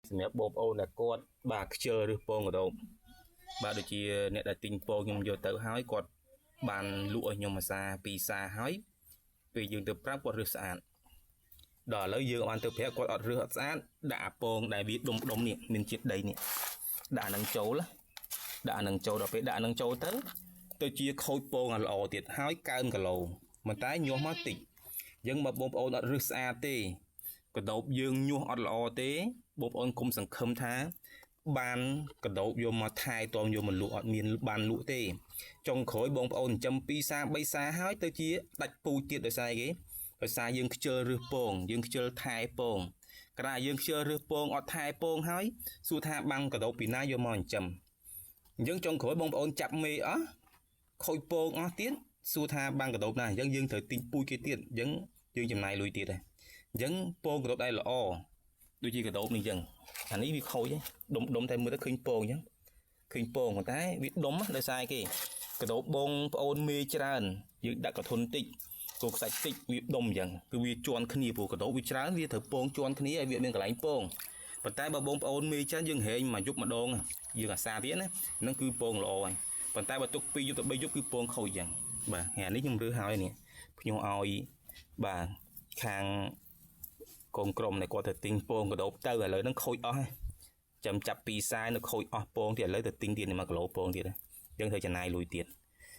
សម្រាប់បងប្អូនដែលគាត់បាទខ្ជិលឬពងកដោបបាទដូចជាអ្នកដែលទិញពងខ្ញុំយកទៅហើយគាត់បានលក់ឲ្យខ្ញុំមួយសារពីរសារហើយពេលយើងទៅប្រាប់គាត់រើសស្អាតដល់ឥឡូវយើងបានទៅប្រាប់គាត់អត់រើសអត់ស្អាតដាក់អាពងដែលវាដុំនេះមានជាតិដីនេះដាក់នឹងចូលដល់ពេលដាក់នឹងចូលទៅជាខូចពងឲ្យល្អទៀតហើយកើនគីឡូប៉ុន្តែញាស់មកតិចអញ្ចឹងបើបងប្អូនអត់រើសស្អាតទេកដោបយើងញាស់អត់ល្អទេបងប្អូនកុំសង្ឃឹមថាបានកដោបយកមកថែទាំយកមកលក់អត់មានបានលក់ទេចុងក្រោយបងប្អូនចិញ្ចឹម2សារ3សារហើយទៅជាដាច់ពូជទៀតដោយសារគេដោយសារយើងខ្ជិលរើសពងយើងខ្ជិលថែពងក្រៅយើងខ្ជិលរើសពងអត់ថែពងហើយសួរថាបាំងកដោបពីណាយកមកចិញ្ចឹមអញ្ចឹងចុងក្រោយបងប្អូនចាប់មេអស់ខូចពងអស់ទៀតសួរថាបាំងកដោបណាអញ្ចឹងយើងត្រូវទិញពូជគេទៀតអញ្ចឹងយើងចំណាយលុយទៀតហើយអញ្ចឹងពងកដោបដែលល្អដូចជាកដោបនេះអញ្ចឹងអានេះវាខូចដុំតែមើលទៅឃើញពងអញ្ចឹងឃើញពងប៉ុន្តែវាដុំដោយសារគេកដោបបងប្អូនមេច្រើនយើងដាក់កធុនតិចគោខ្សាច់តិចវាដុំអញ្ចឹងគឺវាជន់គ្នាព្រោះកដោបវាច្រើនវាត្រូវពងជន់គ្នាឲ្យវាមានកន្លែងពងប៉ុន្តែបើបងប្អូនមេច្រើនយើងហែងមកយប់ម្ដងយើងអាសាទៀតណាហ្នឹងគឺពងល្អហើយប៉ុន្តែបើទុក2យប់ទៅ3យប់គឺពងខូចអញ្ចឹងបាទថ្ងៃនេះខ្ញុំរើសហើយនេះខ្ញុំឲ្យបាទខាងកូនក្រុមnàyគាត់ទៅទិញពងកដោបទៅឥឡូវហ្នឹងខូចអស់ហើយចាំចាប់2សារនៅខូចអស់ពងទៀតឥឡូវទៅទិញទៀត1គីឡូពងទៀតយើងត្រូវចំណាយលុយទៀត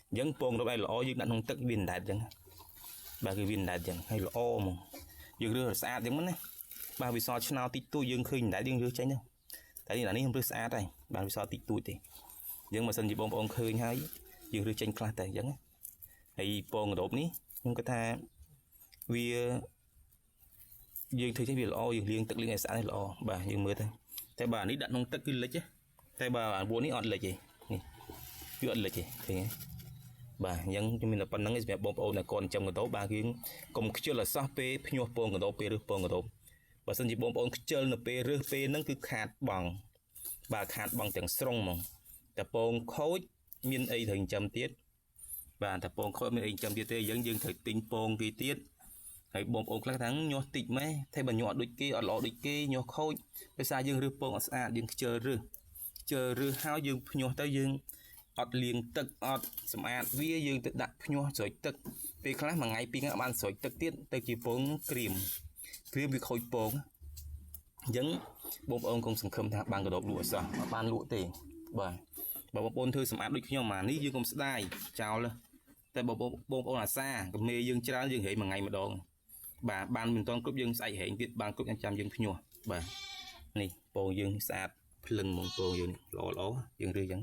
អញ្ចឹងពងកដោបឯល្អយើងដាក់ក្នុងទឹកវាអណ្ដែតអញ្ចឹងបាទគឺវាអណ្ដែតអញ្ចឹងហើយល្អហ្មងយើងរើសស្អាតអញ្ចឹងណាបាទវាសល់ឆ្នោតិចតួចយើងឃើញអណ្ដែតយើងរើសចេញទៅតែនេះខ្ញុំរើសស្អាតហើយបាទវាសល់តិចតួចទេអញ្ចឹងបើសិនជាបងប្អូនឃើញហើយយើងរើសចេញខ្លះតែអញ្ចឹងហើយពងកដោបនេះខ្ញុំគិតថាវាយើងធ្វើចេះវាល្អយើងលាងទឹកលាងឲ្យស្អាតល្អបាទយើងមើលទៅតែបាទនេះដាក់ក្នុងទឹកគឺលិចតែបាទអាវនេះអត់លិចទេនេះគឺអត់លិចទេឃើញទេបាទអញ្ចឹងខ្ញុំមានតែប៉ុណ្្នឹងឯងសម្រាប់បងប្អូនដែលគាត់ចិញ្ចឹមកដោបបាទយើងកុំខ្ជិលឲ្យសោះពេលភ្ញាស់ពងកដោបពេលរើសពងកដោបបើសិនជាបងប្អូនខ្ជិលនៅពេលរើសពេលហ្នឹងគឺខាតបង់បាទខាតបង់ទាំងស្រុងហ្មងតែពងខូចមានអីត្រូវចិញ្ចឹមទៀតបាទតែពងខូចមានអីចិញ្ចឹមទៀតទេអញ្ចឹងយើងត្រូវទិញពងគេទៀតហើយបងប្អូនខ្លះថាញាស់តិចម៉េះតែបើញាស់ដូចគេអត់ល្អដូចគេញាស់ខូចដោយសារយើងរើសពងអត់ស្អាតយើងខ្ជិលរើសហើយយើងភ្ញាស់ទៅយើងអត់លាងទឹកអត់សម្អាតវាយើងទៅដាក់ភ្ញាស់ស្រោចទឹកពេលខ្លះមួយថ្ងៃពីរថ្ងៃបានស្រោចទឹកទៀតទៅជាពងក្រៀមវាខូចពងអញ្ចឹងបងប្អូនកុំសង្ឃឹមថាបានកដោបលក់អត់សោះអត់បានលក់ទេបាទបើបងប្អូនធ្វើសម្អាតដូចខ្ញុំអានេះយើងកុំស្ដាយចោលតែបងប្អូនអាសាកមេយើងច្រើនយើងហែងមួយថ្ងៃម្ដងបាទបានមិនតន់គ្រប់យើងស្អែកហែងទៀតបានគ្រប់ចាំយើងភ្ញាស់បាទនេះពងយើងស្អាតភ្លឹងហ្មងពងយើងល្អយើងរើសអញ្ចឹង